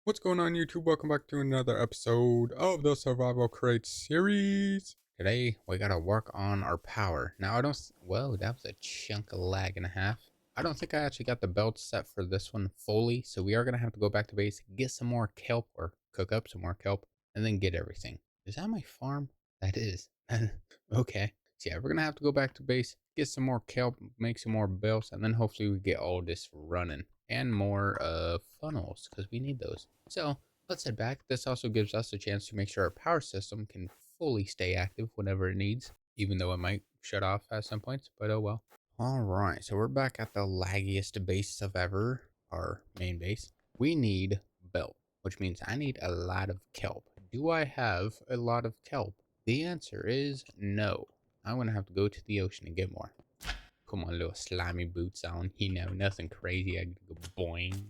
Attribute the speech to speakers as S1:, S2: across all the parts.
S1: What's going on, YouTube? Welcome back to another episode of the Survival Crate series. Today, we gotta work on our power. Now, I don't... Whoa, that was a chunk of lag and a half. I don't think I actually got the belt set for this one fully, so we are gonna have to go back to base, get some more kelp, or cook up some more kelp, and then get everything. Is that my farm? That is. Okay. So yeah, we're gonna have to go back to base, get some more kelp, make some more belts, and then hopefully we get all this running. And more funnels, because we need those. So let's head back. This also gives us a chance to make sure our power system can fully stay active whenever it needs, even though it might shut off at some points, but oh well. All right, so we're back at the laggiest base of ever, our main base. We need belt, which means I need a lot of kelp. Do I have a lot of kelp? The answer is no. I'm gonna have to go to the ocean and get more. Put my little slimy boots on. Nothing crazy. I go boing.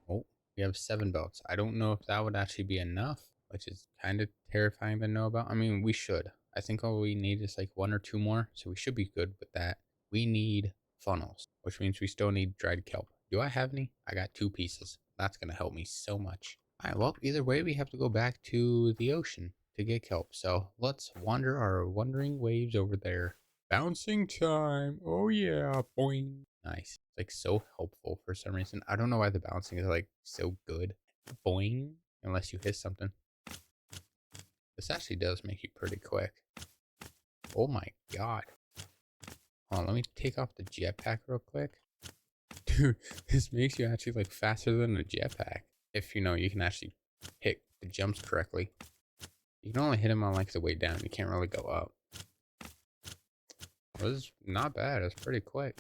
S1: Oh, we have 7 belts. I don't know if that would actually be enough, which is kind of terrifying to know about. I mean, we should. I think all we need is like 1 or 2 more, so we should be good with that. We need funnels, which means we still need dried kelp. Do I have any? I got 2 pieces. That's going to help me so much. All right, well, either way, we have to go back to the ocean to get kelp. So let's wander our wandering waves over there. Bouncing time. Oh yeah. Boing. Nice. It's like so helpful for some reason. I don't know why the bouncing is like so good. Boing. Unless you hit something. This actually does make you pretty quick. Oh my god. Hold on, let me take off the jetpack real quick. Dude, this makes you actually like faster than a jetpack. If you can actually hit the jumps correctly. You can only hit them on like the way down. You can't really go up. It was not bad. It's pretty quick.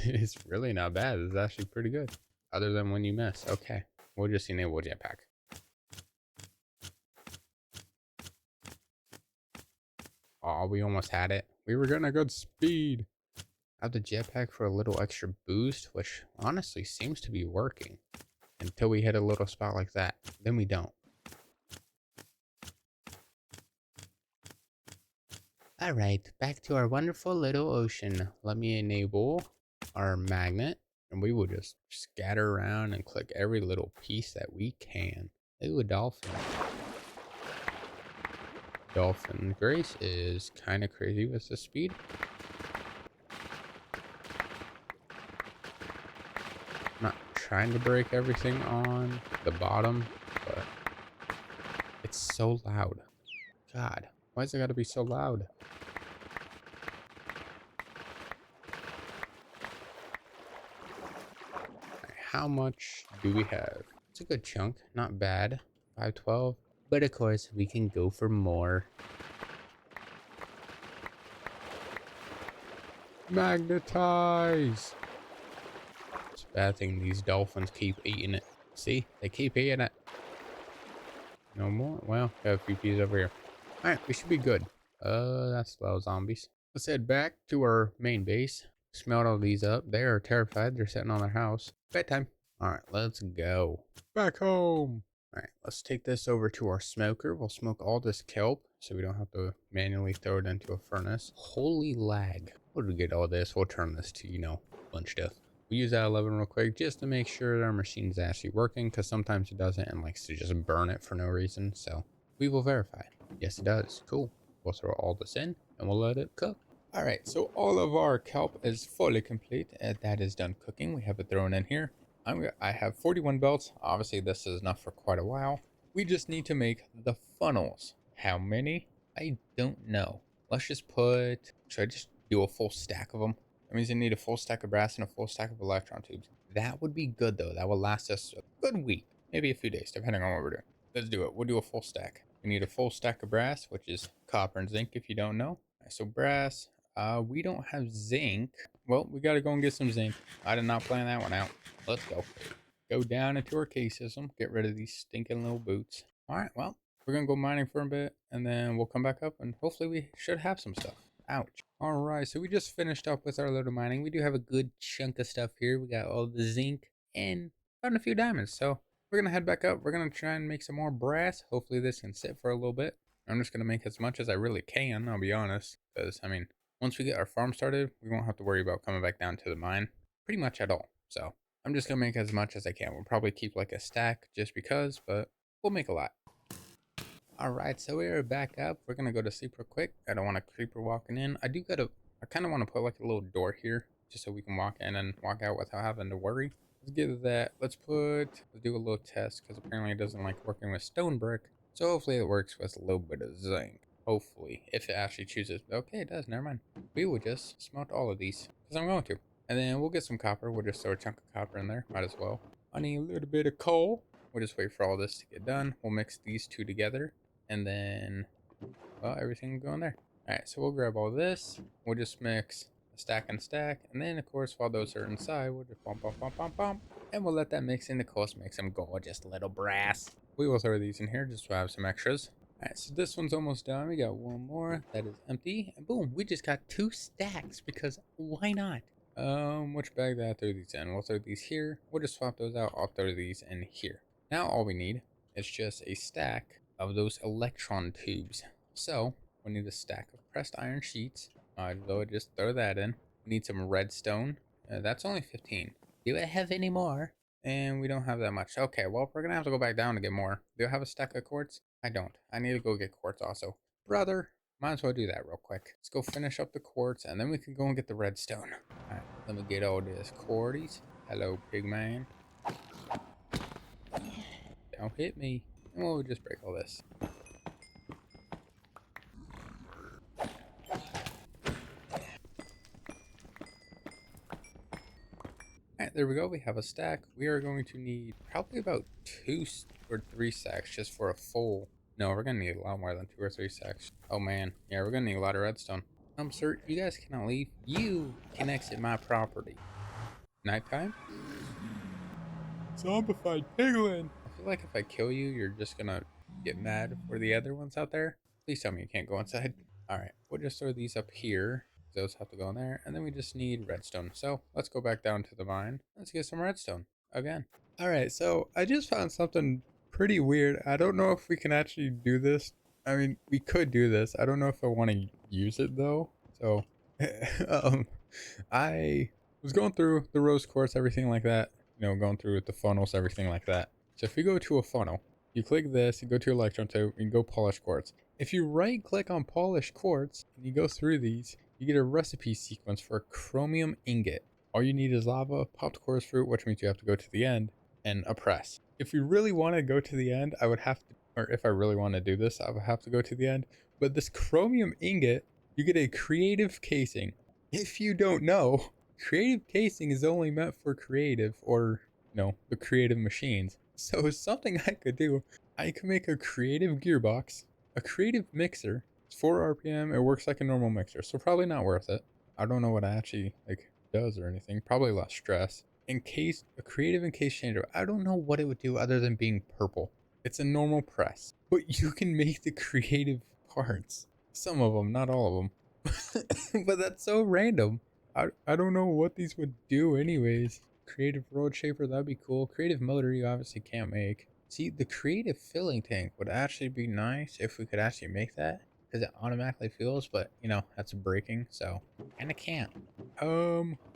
S1: It's really not bad. It's actually pretty good. Other than when you miss. Okay. We'll just enable jetpack. Oh, we almost had it. We were getting a good speed. I have the jetpack for a little extra boost, which honestly seems to be working. Until we hit a little spot like that. Then we don't. Alright, back to our wonderful little ocean. Let me enable our magnet. And we will just scatter around and click every little piece that we can. Ooh, a dolphin. Dolphin Grace is kind of crazy with the speed. I'm not trying to break everything on the bottom, but it's so loud. God, why is it gotta be so loud? How much do we have? It's a good chunk, not bad. 512. But of course, we can go for more. Magnetize! It's a bad thing these dolphins keep eating it. See? They keep eating it. No more? Well, got a few pieces over here. Alright, we should be good. That's a lot of zombies. Let's head back to our main base. Smelled all these up. They are terrified. They're sitting on their house. Bedtime. Alright, let's go. Back home. Alright, let's take this over to our smoker. We'll smoke all this kelp so we don't have to manually throw it into a furnace. Holy lag. We'll get all this. We'll turn this to, bunch of stuff. We use that 11 real quick just to make sure our machine's actually working, because sometimes it doesn't and likes to just burn it for no reason. So we will verify. Yes, it does. Cool. We'll throw all this in and we'll let it cook. All right, so all of our kelp is fully complete. That is done cooking. We have it thrown in here. I have 41 belts. Obviously, this is enough for quite a while. We just need to make the funnels. How many? I don't know. Let's just should I just do a full stack of them? That means I need a full stack of brass and a full stack of electron tubes. That would be good, though. That will last us a good week, maybe a few days, depending on what we're doing. Let's do it. We'll do a full stack. We need a full stack of brass, which is copper and zinc, if you don't know. So brass. We don't have zinc. Well, we got to go and get some zinc. I did not plan that one out. Let's go. Go down into our cave system. Get rid of these stinking little boots. All right, well, we're going to go mining for a bit, and then we'll come back up, and hopefully we should have some stuff. Ouch. All right, so we just finished up with our little mining. We do have a good chunk of stuff here. We got all the zinc and found a few diamonds. So we're going to head back up. We're going to try and make some more brass. Hopefully this can sit for a little bit. I'm just going to make as much as I really can, I'll be honest. Because, once we get our farm started, we won't have to worry about coming back down to the mine pretty much at all. So I'm just gonna make as much as I can. We'll probably keep like a stack just because, but we'll make a lot. All right, so we are back up. We're gonna go to sleep real quick. I don't want a creeper walking in. I kind of want to put like a little door here just so we can walk in and walk out without having to worry. Let's get that. Let's do a little test because apparently it doesn't like working with stone brick. So hopefully it works with a little bit of zinc. Hopefully, if it actually chooses. Okay, it does. Never mind. We will just smelt all of these because I'm going to. And then we'll get some copper. We'll just throw a chunk of copper in there. Might as well. I need a little bit of coal. We'll just wait for all this to get done. We'll mix these two together. And then, well, everything will go in there. All right, so we'll grab all this. We'll just mix a stack and stack. And then, of course, while those are inside, we'll just bump, bump, bump, bump, bump. And we'll let that mix in. Of course, make some gorgeous little brass. We will throw these in here just to have some extras. All right, so this one's almost done. We got one more that is empty. And boom, we just got 2 stacks because why not? Which bag did I throw these in? We'll throw these here. We'll just swap those out. I'll throw these in here. Now all we need is just a stack of those electron tubes. So we need a stack of pressed iron sheets. Though just throw that in. We need some redstone. That's only 15. Do I have any more? And we don't have that much. Okay, well, we're gonna have to go back down to get more. Do I have a stack of quartz? I don't. I need to go get quartz also. Brother, might as well do that real quick. Let's go finish up the quartz and then we can go and get the redstone. Alright, let me get all this quartz. Hello, pig man. Don't hit me. And we'll just break all this. Alright, there we go. We have a stack. We are going to need probably about 2 or 3 stacks just for a full. No, we're going to need a lot more than 2 or 3 stacks. Oh man. Yeah, we're going to need a lot of redstone. Sir, you guys cannot leave. You can exit my property. Nighttime? Zombified piglin! I feel like if I kill you, you're just going to get mad for the other ones out there. Please tell me you can't go inside. Alright, we'll just throw these up here. Those have to go in there, and then we just need redstone. So let's go back down to the mine. Let's get some redstone again. All right, so I just found something pretty weird. I don't know if we can actually do this. I mean, we could do this. I don't know if I want to use it though. So I was going through the rose quartz, everything like that. You know, going through the funnels, everything like that. So if you go to a funnel, you click this, you go to electron tube, and go polish quartz. If you right click on polished quartz and you go through these, you get a recipe sequence for a chromium ingot. All you need is lava, popped quartz fruit, which means you have to go to the end, and a press. If we really want to go to the end, I would have to, or if I really want to do this, I would have to go to the end. But this chromium ingot, you get a creative casing. If you don't know, creative casing is only meant for creative or, you know, the creative machines. So something I could do, I could make a creative gearbox, a creative mixer. It's 4 RPM. It works like a normal mixer, so probably not worth it. I don't know what it actually like does or anything. Probably less stress. Encased, a creative encased changer. I don't know what it would do other than being purple. It's a normal press, but you can make the creative parts. Some of them, not all of them. But that's so random. I don't know what these would do anyways. Creative road shaper, that'd be cool. Creative motor, you obviously can't make. See, the creative filling tank would actually be nice if we could actually make that, because it automatically fills, but you know, that's breaking, so and I can't.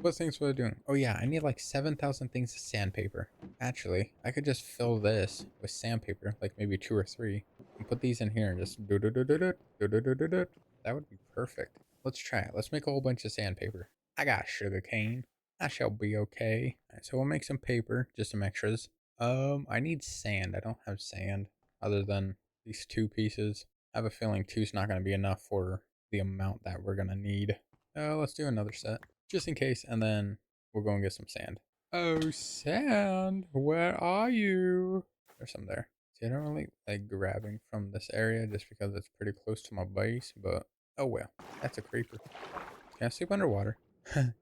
S1: What things was I doing? Oh yeah, I need like 7,000 things of sandpaper. Actually, I could just fill this with sandpaper, like maybe 2 or 3, and put these in here and just do do do do do do do do do do. That would be perfect. Let's try it. Let's make a whole bunch of sandpaper. I got sugar cane. I shall be okay. Alright, so we'll make some paper, just some extras. I need sand. I don't have sand other than these 2 pieces. I have a feeling 2's not going to be enough for the amount that we're going to need. Let's do another set, just in case, and then we'll go and get some sand. Oh, sand, where are you? There's some there. See, I don't really like grabbing from this area just because it's pretty close to my base, but oh well. That's a creeper. Can I sleep underwater?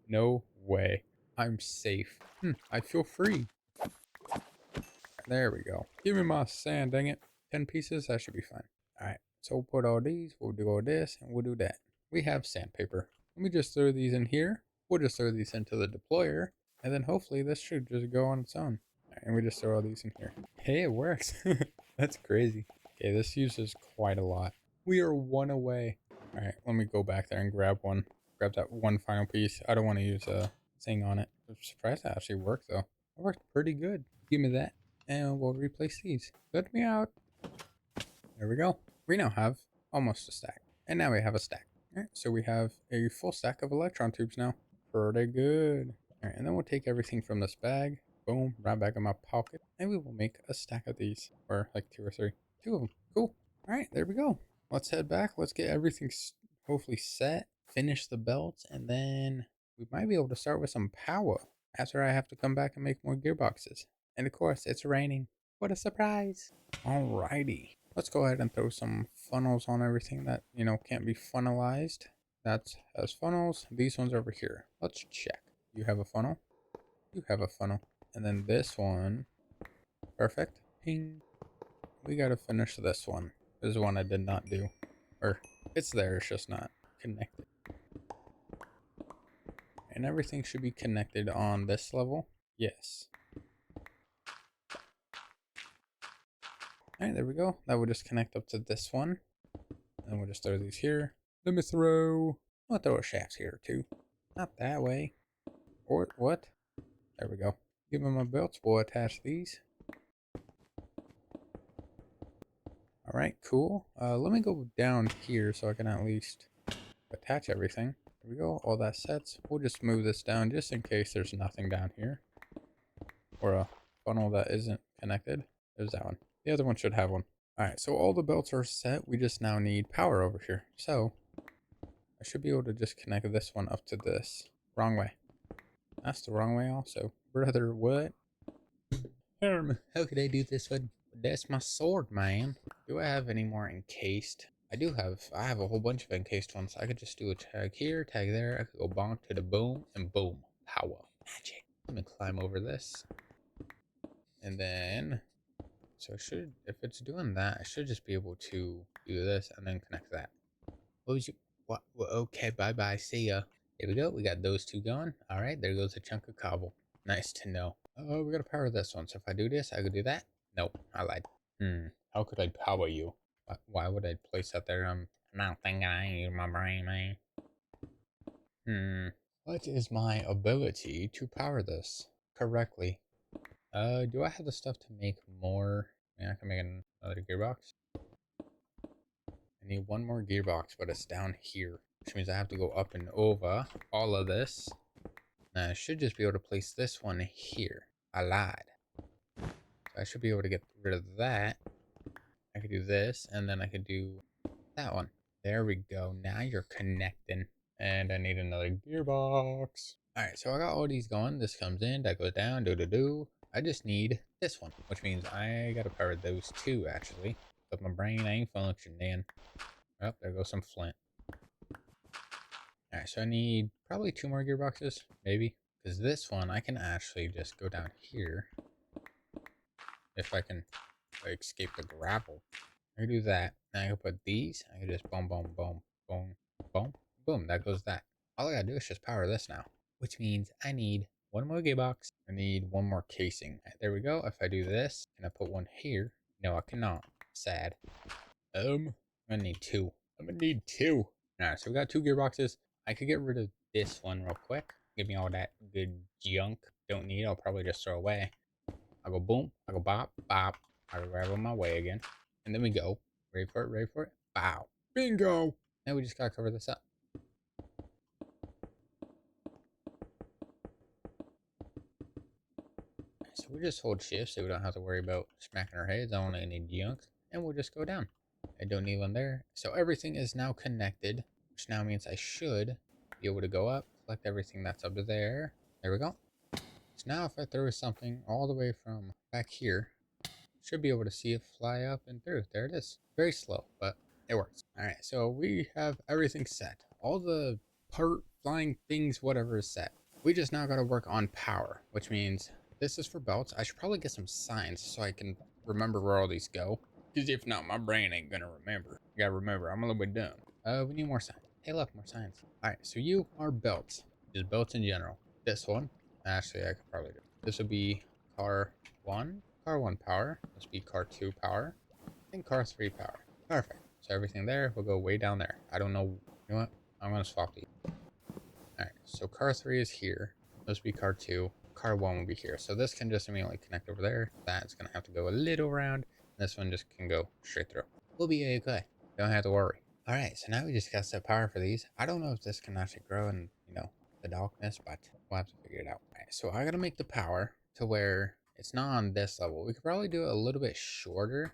S1: No way. I'm safe. I feel free. There we go. Give me my sand, dang it. 10 pieces, that should be fine. Alright, so we'll put all these, we'll do all this, and we'll do that. We have sandpaper. Let me just throw these in here. We'll just throw these into the deployer, and then hopefully this should just go on its own. Right, and we just throw all these in here. Hey, it works. That's crazy. Okay, this uses quite a lot. We are 1 away. Alright, let me go back there and grab one. Grab that one final piece. I don't want to use a thing on it. I'm surprised that actually worked though. It worked pretty good. Give me that. And we'll replace these. Let me out. There we go. We now have almost a stack. And now we have a stack. Alright, so we have a full stack of electron tubes now. Pretty good. Alright, and then we'll take everything from this bag. Boom, right back in my pocket. And we will make a stack of these. Or like 2 or 3. 2 of them. Cool. Alright, there we go. Let's head back. Let's get everything hopefully set. Finish the belts. And then we might be able to start with some power. After I have to come back and make more gearboxes. And of course, it's raining. What a surprise. Alrighty. Let's go ahead and throw some funnels on everything that, can't be funnelized. That's as funnels. These ones over here. Let's check. You have a funnel. You have a funnel. And then this one. Perfect. Ping. We gotta finish this one. This is one I did not do. Or, it's there, it's just not connected. And everything should be connected on this level. Yes. Alright, there we go. That will just connect up to this one. And we'll just throw these here. Let me throw... I'll throw a shaft here too. Not that way. Or what? There we go. Give them my belts. We'll attach these. Alright, cool. Let me go down here so I can at least attach everything. There we go. All that sets. We'll just move this down just in case there's nothing down here. Or a funnel that isn't connected. There's that one. The other one should have one. Alright, so all the belts are set. We just now need power over here. So, I should be able to just connect this one up to this. Wrong way. That's the wrong way also. Brother, what? How could I do this one? That's my sword, man. Do I have any more encased? I have a whole bunch of encased ones. I could just do a tag here, tag there. I could go bonk to the boom, and boom. Power. Magic. Let me climb over this. And then... So if it's doing that, I should just be able to do this and then connect that. What was you? What? Well, okay, bye-bye, see ya. There we go, we got those two going. All right, there goes a chunk of cobble. Nice to know. Oh, we gotta power this one. So if I do this, I could do that. Nope, I lied. How could I power you? Why would I place that there? I don't think I use my brain, man. What is my ability to power this correctly? Do I have the stuff to make more? Yeah, I can make another gearbox. I need one more gearbox, but it's down here, which means I have to go up and over all of this. Now I should just be able to place this one here. I lied. So I should be able to get rid of that. I could do this, and then I could do that one. There we go. Now you're connecting. And I need another gearbox. Alright, so I got all these going. This comes in, that goes down, do. I just need this one, which means I gotta power those two, actually. But my brain ain't functioning. Oh, there goes some flint. Alright, so I need probably 2 more gearboxes, maybe. Because this one, I can actually just go down here. If I can escape the grapple. I can do that. Now I can put these. I can just boom, boom, boom, boom, boom, boom. That goes that. All I gotta do is just power this now. Which means I need 1 more gearbox. I need 1 more casing. There we go. If I do this, can I put 1 here? No, I cannot. Sad. I'm gonna need 2. I'm gonna need 2. Alright, so we got 2 gearboxes. I could get rid of this one real quick. Give me all that good junk. Don't need. I'll probably just throw away. I'll go boom. I'll go bop, bop. I'll grab on my way again. And then we go. Ready for it, ready for it. Bow. Bingo. Now we just gotta cover this up. So we just hold shift so we don't have to worry about smacking our heads on any junk. And we'll just go down. I don't need one there. So everything is now connected, which now means I should be able to go up, collect everything that's up to there. There we go. So now if I throw something all the way from back here, should be able to see it fly up and through. There it is. Very slow, but it works. All right, so we have everything set. All the part, flying things, whatever is set. We just now got to work on power, which means this is for belts. I should probably get some signs so I can remember where all these go. Because if not, my brain ain't gonna remember. You gotta remember, I'm a little bit dumb. We need more signs. Hey, look, more signs. All right, so you are belts. Just belts in general. This one, actually, I could probably do. This would be car 1. Car 1 power. This would be car 2 power. I think car 3 power. Perfect. So everything there will go way down there. I don't know. You know what? I'm gonna swap these. All right, so car 3 is here. This will be car 2. Car 1 will be here. So this can just immediately connect over there. That's going to have to go a little round. This one just can go straight through. We'll be okay. Don't have to worry. All right, so now we just got to set power for these. I don't know if this can actually grow in, the darkness, but we'll have to figure it out. All right, so I got to make the power to where it's not on this level. We could probably do it a little bit shorter.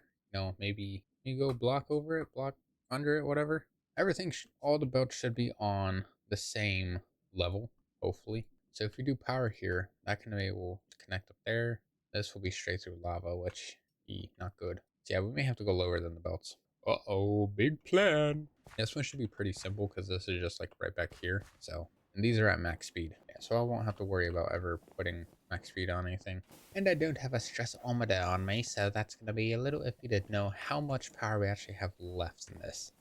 S1: Maybe you go block over it, block under it, whatever. Everything, all the belts should be on the same level, hopefully. So if we do power here, that can be able to connect up there. This will be straight through lava, which be not good. So yeah, we may have to go lower than the belts. Uh-oh, big plan. This one should be pretty simple because this is just like right back here. So, and these are at max speed. Yeah, so I won't have to worry about ever putting max speed on anything. And I don't have a stressometer on me, so that's going to be a little iffy to know how much power we actually have left in this.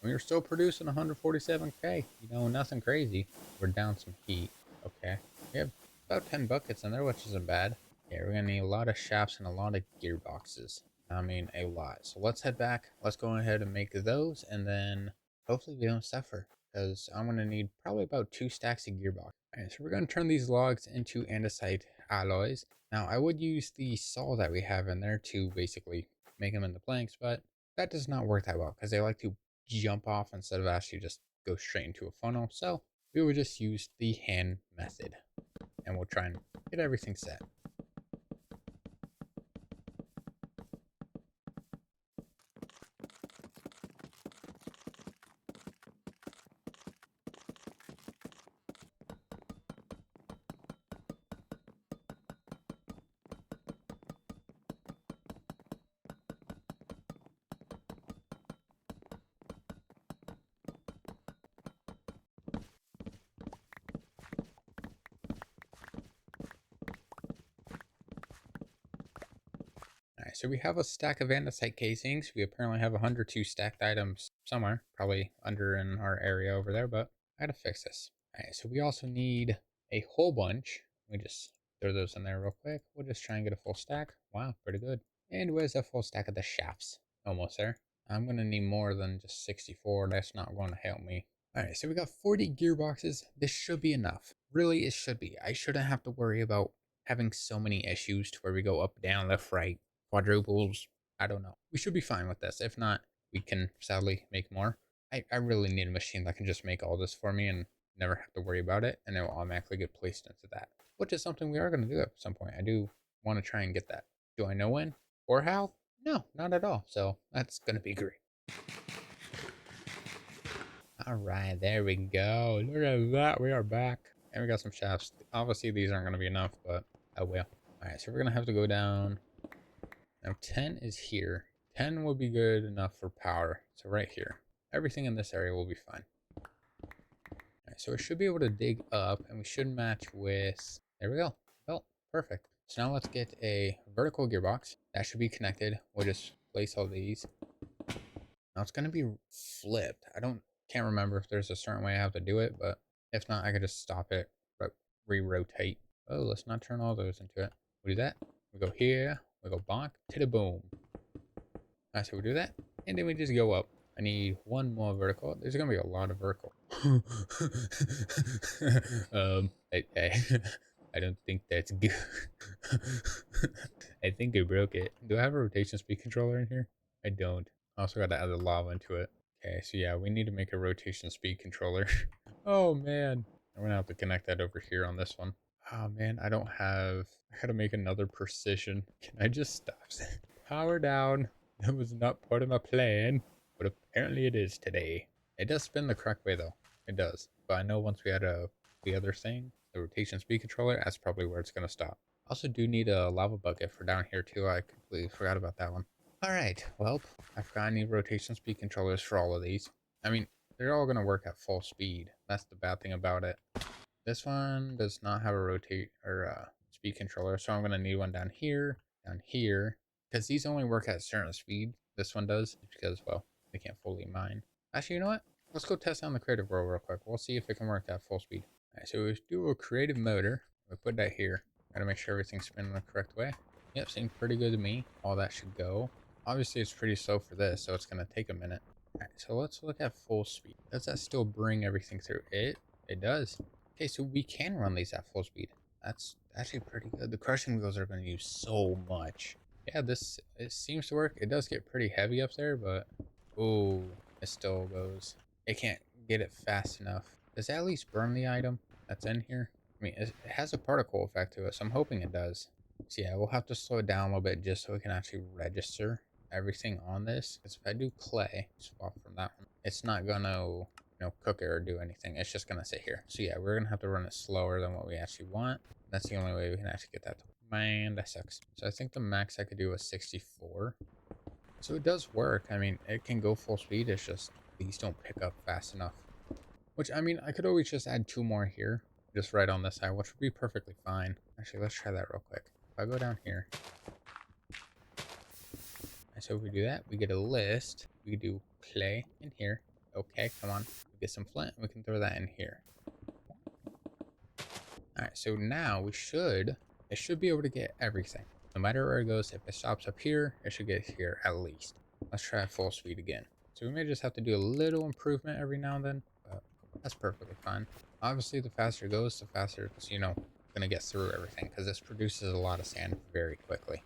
S1: We are still producing 147k. Nothing crazy. We're down some heat. Okay. We have about 10 buckets in there, which isn't bad. Yeah, we're going to need a lot of shafts and a lot of gearboxes. I mean, a lot. So let's head back. Let's go ahead and make those, and then hopefully we don't suffer, because I'm going to need probably about 2 stacks of gearbox. Alright, so we're going to turn these logs into andesite alloys. Now, I would use the saw that we have in there to basically make them into planks, but that does not work that well, because they like to jump off instead of actually just go straight into a funnel. So we would just use the hand method, and we'll try and get everything set. Alright, so we have a stack of andesite casings. We apparently have 102 stacked items somewhere, probably under in our area over there, but I gotta fix this. Alright, so we also need a whole bunch. We just throw those in there real quick. We'll just try and get a full stack. Wow, pretty good. And where's a full stack of the shafts? Almost there. I'm gonna need more than just 64. That's not going to help me. Alright, so we got 40 gearboxes. This should be enough. Really, it should be. I shouldn't have to worry about having so many issues to where we go up, down, left, right, quadruples. I don't know. We should be fine with this. If not, we can sadly make more. I really need a machine that can just make all this for me and never have to worry about it, and it will automatically get placed into that, which is something we are going to do at some point. I do want to try and get that. Do I know when or how? No, not at all. So that's going to be great. All right, there we go. Look at that. We are back. And we got some shafts. Obviously, these aren't going to be enough, but oh well. All right, so we're going to have to go down. Now 10 is here. 10 will be good enough for power. So right here. Everything in this area will be fine. Alright, so we should be able to dig up, and we should match with... There we go. Well, perfect. So now let's get a vertical gearbox. That should be connected. We'll just place all these. Now it's going to be flipped. Can't remember if there's a certain way I have to do it, but if not, I could just stop it, but re-rotate. Oh, let's not turn all those into it. We'll do that. We go here. We go bonk to the boom. Alright, so we do that, and then we just go up. I need one more vertical. There's gonna be a lot of vertical. I don't think that's good. I think I broke it. Do I have a rotation speed controller in here? I don't. I also got to add the lava into it. Okay, so yeah, we need to make a rotation speed controller. Oh man, I'm gonna have to connect that over here on this one. Oh man, I don't have. I gotta make another precision. Can I just stop? Power down. That was not part of my plan, but apparently it is today. It does spin the correct way though. It does. But I know once we add the other thing, the rotation speed controller, that's probably where it's gonna stop. Also do need a lava bucket for down here too. I completely forgot about that one. Alright, well, I forgot I need rotation speed controllers for all of these. I mean, they're all gonna work at full speed. That's the bad thing about it. This one does not have a rotate or speed controller, so I'm gonna need one down here, because these only work at a certain speed. This one does, because, well, they can't fully mine. Actually, you know what? Let's go test on the creative world real quick. We'll see if it can work at full speed. Alright, so we do a creative motor. We put that here. Gotta make sure everything's spinning the correct way. Yep, seems pretty good to me. All that should go. Obviously, it's pretty slow for this, so it's gonna take a minute. Alright, so let's look at full speed. Does that still bring everything through? It does. Okay, so we can run these at full speed. That's actually pretty good. The crushing wheels are going to use so much. Yeah, this it seems to work. It does get pretty heavy up there, but oh, it still goes. It can't get it fast enough. Does that at least burn the item that's in here? I mean, it has a particle effect to it, so I'm hoping it does. So yeah, we'll have to slow it down a little bit just so we can actually register everything on this. Because if I do clay, swap from that one, it's not gonna cook it or do anything. It's just gonna sit here. So yeah, we're gonna have to run it slower than what we actually want. That's the only way we can actually get that. Man, that sucks. So I think the max I could do was 64. So it does work. I mean, it can go full speed. It's just these don't pick up fast enough. Which, I mean, I could always just add 2 more here. Just right on this side, which would be perfectly fine. Actually, let's try that real quick. If I go down here. And so if we do that, we get a list. We do clay in here. Okay, come on. We get some flint. We can throw that in here. Alright, so now it should be able to get everything. No matter where it goes, if it stops up here, it should get here at least. Let's try full speed again. So we may just have to do a little improvement every now and then, but that's perfectly fine. Obviously, the faster it goes, the faster it's, gonna get through everything, because this produces a lot of sand very quickly.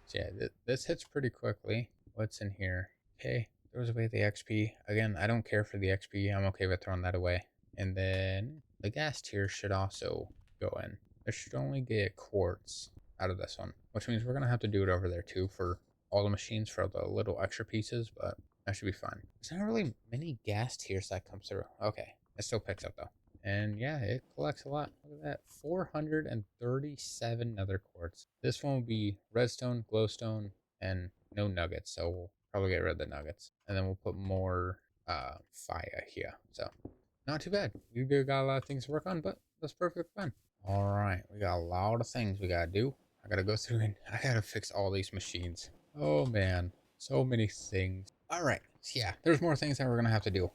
S1: So yeah, this hits pretty quickly. What's in here? Okay, throws away the XP. Again, I don't care for the XP. I'm okay with throwing that away. And then the gas tier should also go in. I should only get quartz out of this one, which means we're going to have to do it over there too for all the machines for the little extra pieces, but that should be fine. There's not really many gas tiers that come through. Okay, it still picks up though. And yeah, it collects a lot. Look at that, 437 nether quartz. This one will be redstone, glowstone, and no nuggets. So we'll probably get rid of the nuggets. And then we'll put more fire here. So not too bad. We do got a lot of things to work on, but that's perfect fun. All right, we got a lot of things we gotta do. I gotta go through and I gotta fix all these machines. Oh man, so many things. All right, so yeah, there's more things that we're gonna have to do.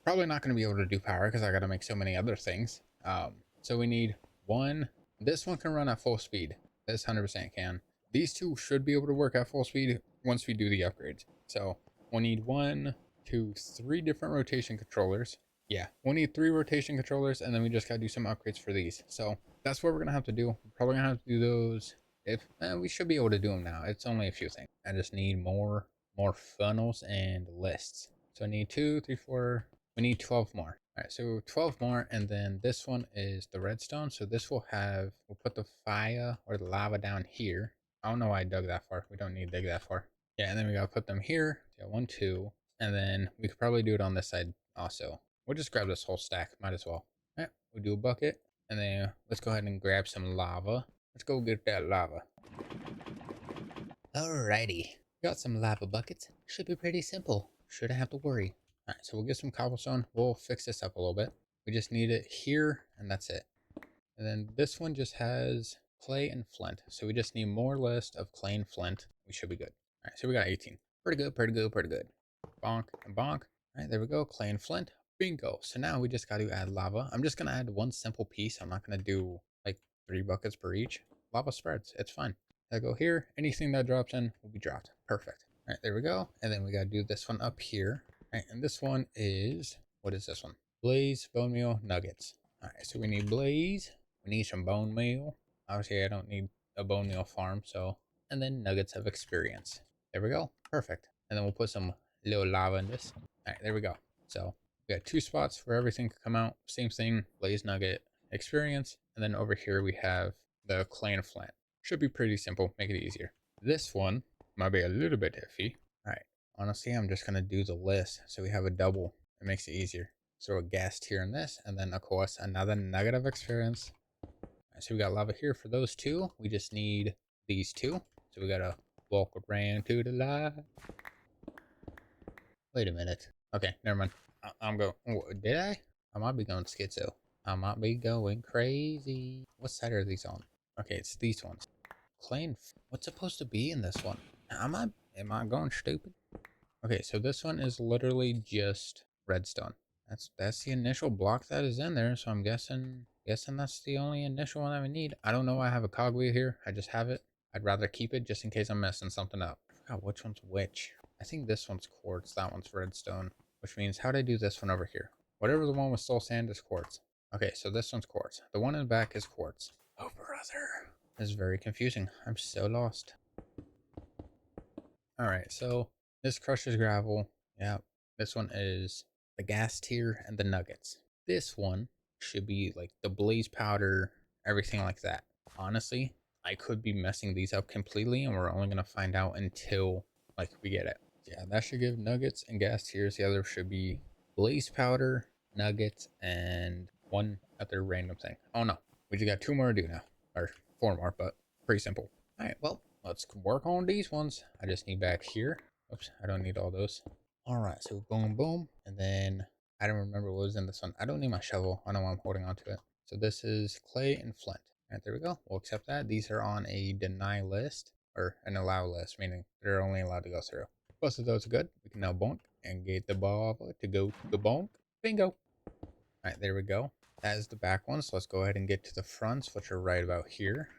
S1: Probably not gonna be able to do power because I gotta make so many other things. So we need one. This one can run at full speed. This 100% can. These two should be able to work at full speed once we do the upgrades. So we'll need 1, 2, 3 different rotation controllers. Yeah, we'll need 3 rotation controllers, and then we just gotta do some upgrades for these. So that's what we're gonna have to do. We're probably gonna have to do those. If we should be able to do them now. It's only a few things. I just need more funnels and lists. So I need 2, 3, 4. We need 12 more. All right, so 12 more, and then this one is the redstone. So this will have, we'll put the fire or the lava down here. I don't know why I dug that far. We don't need to dig that far. Yeah, and then we gotta put them here. Yeah, 1, 2, and then we could probably do it on this side also. We'll just grab this whole stack. Might as well. All right, we'll do a bucket, and then let's go ahead and grab some lava. Let's go get that lava. Alrighty, got some lava buckets. Should be pretty simple. Shouldn't have to worry. Alright, so we'll get some cobblestone. We'll fix this up a little bit. We just need it here, and that's it. And then this one just has clay and flint. So we just need more list of clay and flint. We should be good. Alright, so we got 18. Pretty good, pretty good, pretty good. Bonk and bonk. Alright, there we go. Clay and flint. Bingo. So now we just got to add lava. I'm just going to add one simple piece. I'm not going to do like 3 buckets per each. Lava spreads. It's fine. I go here. Anything that drops in will be dropped. Perfect. All right, there we go. And then we got to do this one up here. All right, and this one is, what is this one? Blaze, bone meal, nuggets. All right, so we need blaze. We need some bone meal. Obviously, I don't need a bone meal farm, so. And then nuggets of experience. There we go. Perfect. And then we'll put some little lava in this. All right, there we go. So we got 2 spots where everything can come out. Same thing, blaze nugget experience. And then over here we have the clay and flint. Should be pretty simple, make it easier. This one might be a little bit iffy. All right, honestly, I'm just gonna do the list so we have a double. It makes it easier. Throw a gas tier in this, and then of course another nugget of experience. All right, so we got lava here for those 2. We just need these 2. So we gotta walk around to the light. Wait a minute. Okay, never mind. I'm going. Did I? I might be going schizo. I might be going crazy. What side are these on? Okay, it's these ones. What's supposed to be in this one? Am I going stupid? Okay, so this one is literally just redstone. That's the initial block that is in there, so I'm guessing that's the only initial one that we need. I don't know why I have a cogwheel here. I just have it. I'd rather keep it just in case I'm messing something up. I forgot which one's which. I think this one's quartz, that one's redstone, which means how'd I do this one over here? Whatever the one with soul sand is quartz. Okay, so this one's quartz. The one in the back is quartz. Oh, brother. This is very confusing. I'm so lost. All right, so this crushes gravel. Yeah, this one is the gas tier and the nuggets. This one should be like the blaze powder, everything like that. Honestly, I could be messing these up completely, and we're only gonna find out until like we get it. Yeah, that should give nuggets and gas tiers. The other should be blaze powder, nuggets, and one other random thing. Oh no, we just got 2 more to do now, or 4 more, but pretty simple. All right, well, let's work on these ones. I just need back here. Oops, I don't need all those. All right, so boom, boom. And then I don't remember what was in this one. I don't need my shovel. I know I'm holding on to it. So this is clay and flint. All right, there we go. We'll accept that. These are on a deny list or an allow list, meaning they're only allowed to go through. Both of those are good. We can now bonk and get the lava to go to the bonk. Bingo. All right, there we go. That is the back one. So let's go ahead and get to the fronts, which are right about here.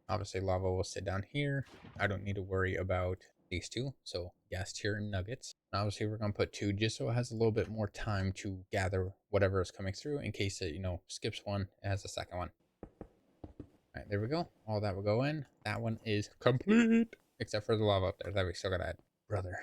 S1: Obviously, lava will sit down here. I don't need to worry about these two. So gas tier and nuggets. Obviously, we're going to put 2 just so it has a little bit more time to gather whatever is coming through in case it, skips one. It has a second one. All right, there we go. All that will go in. That one is complete. Except for the lava up there that we still got to add. Brother,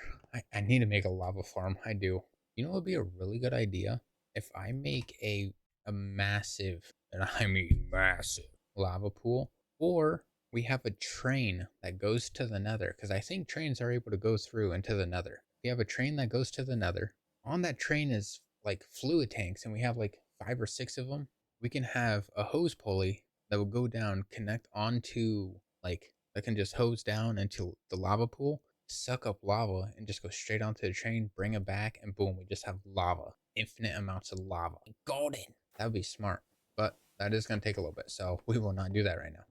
S1: I need to make a lava farm. I do. You know what would be a really good idea? If I make a massive, and I mean massive, lava pool, or we have a train that goes to the nether, because I think trains are able to go through into the nether. We have a train that goes to the nether. On that train is like fluid tanks, and we have like 5 or 6 of them. We can have a hose pulley that will go down, connect onto like that can just hose down into the lava pool, suck up lava, and just go straight onto the train, bring it back, and boom, we just have lava. Infinite amounts of lava. Golden. That would be smart. But that is going to take a little bit, so we will not do that right now.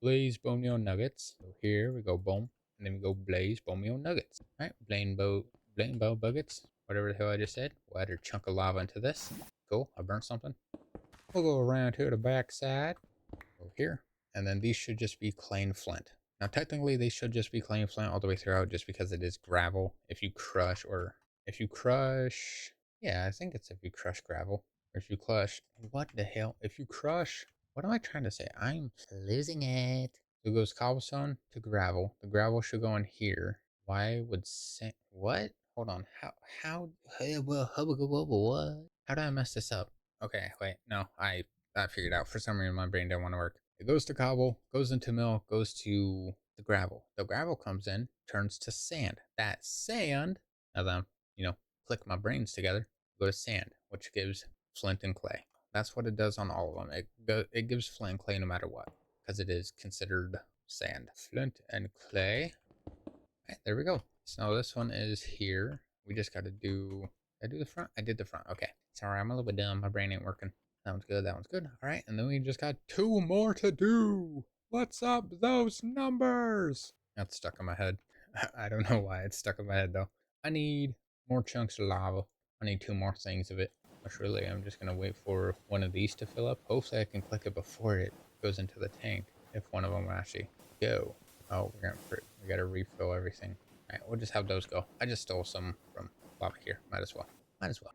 S1: Blaze bone meal nuggets. So here we go, boom. And then we go blaze bone meal nuggets. Alright, blaine bow buckets. Whatever the hell I just said. We'll add a chunk of lava into this. Cool, I burnt something. We'll go around to the back side. Over here. And then these should just be clay and flint. Now technically they should just be clay and flint all the way throughout just because it is gravel. If you crush yeah, I think it's if you crush gravel. Or if you crush, what the hell? If you crush, what am I trying to say? I'm losing it. So it goes cobblestone to gravel. The gravel should go in here. Why would say, what? Hold on. What? How did I mess this up? Okay, wait, no, I figured out. For some reason, my brain didn't want to work. It goes to cobble, goes into mill, goes to the gravel. The gravel comes in, turns to sand. That sand, now that I'm, click my brains together, go to sand, which gives flint and clay. That's what it does on all of them. It gives flint and clay no matter what, because it is considered sand. Flint and clay. Right, there we go. So this one is here. We just got to do. Did I do the front? I did the front. Okay. Sorry, I'm a little bit dumb. My brain ain't working. That one's good. That one's good. All right. And then we just got 2 more to do. What's up those numbers? That's stuck in my head. I don't know why it's stuck in my head though. I need more chunks of lava. I need 2 more things of it. Which really, I'm just going to wait for one of these to fill up. Hopefully I can click it before it goes into the tank. If one of them will actually go. Oh, we gotta refill everything. All right, we'll just have those go. I just stole some from lava here. Might as well. Might as well.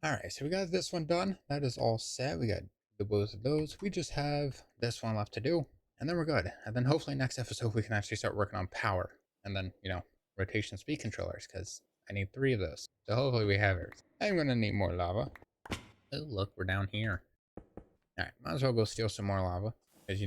S1: All right, so we got this one done. That is all set. We got the both of those. We just have this one left to do, and then we're good. And then hopefully next episode we can actually start working on power, and then rotation speed controllers because I need 3 of those. So hopefully we have everything. I'm gonna need more lava. Oh look, we're down here. All right, might as well go steal some more lava because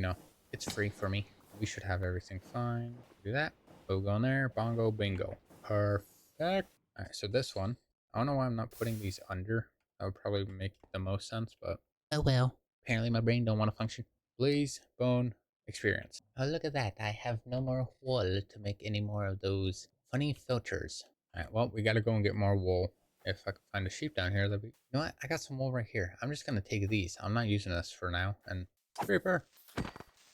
S1: it's free for me. We should have everything fine. Do that. We'll go in there. Bongo, bingo. Perfect. All right, so this one, I don't know why I'm not putting these under. That would probably make the most sense, but oh well. Apparently my brain don't want to function. Blaze, bone, experience. Oh, look at that. I have no more wool to make any more of those funny filters. All right, well, we got to go and get more wool. If I can find a sheep down here, that'd be. You know what? I got some wool right here. I'm just going to take these. I'm not using this for now. And creeper.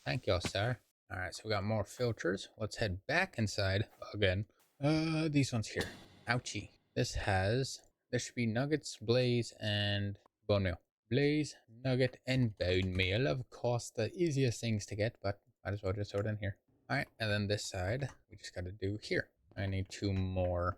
S1: Thank y'all, sir. All right, so we got more filters. Let's head back inside again. These ones here. Ouchie. There should be nuggets, blaze, and bone meal. Blaze, nugget, and bone meal. Of course, the easiest things to get, but might as well just throw it in here. All right, and then this side, we just got to do here. I need 2 more.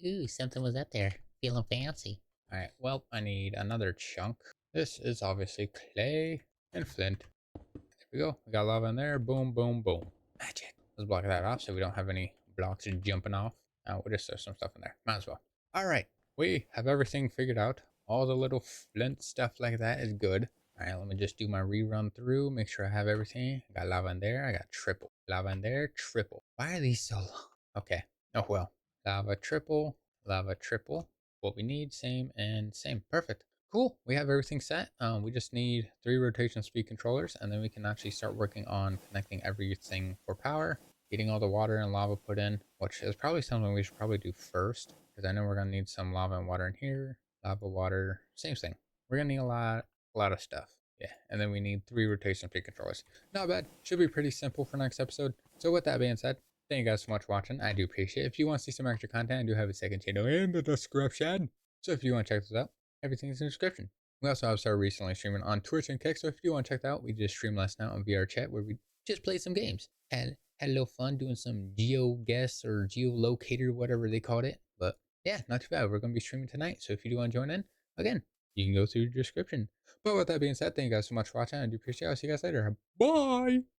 S1: Ooh, something was up there.
S2: Feeling fancy.
S1: All right, well, I need another chunk. This is obviously clay and flint. There we go. We got lava in there. Boom, boom, boom. Magic. Let's block that off so we don't have any blocks jumping off. We'll just throw some stuff in there. Might as well. All right, we have everything figured out. All the little flint stuff like that is good. All right, let me just do my rerun through. Make sure I have everything. I got lava in there. I got triple. Lava in there. Triple. Why are these so long? Okay. Oh, well. Lava triple. Lava triple. What we need, same and same. Perfect. Cool. We have everything set. We just need 3 rotation speed controllers, and then we can actually start working on connecting everything for power, getting all the water and lava put in, which is probably something we should probably do first, because I know we're going to need some lava and water in here. Lava, water, same thing. We're going to need a lot of stuff. Yeah, and then we need 3 rotation speed controllers. Not bad. Should be pretty simple for next episode. So with that being said, thank you guys so much for watching. I do appreciate it. If you want to see some extra content, I do have a second channel in the description. So if you want to check this out, everything's in the description. We also have started recently streaming on Twitch and Kick, so if you want to check that out, we just streamed last night on VR Chat where we just played some games. Had a little fun doing some GeoGuess or geolocator, whatever they called it. But yeah, not too bad. We're going to be streaming tonight, so if you do want to join in, again, you can go through the description. But with that being said, thank you guys so much for watching. I do appreciate it. I'll see you guys later. Bye!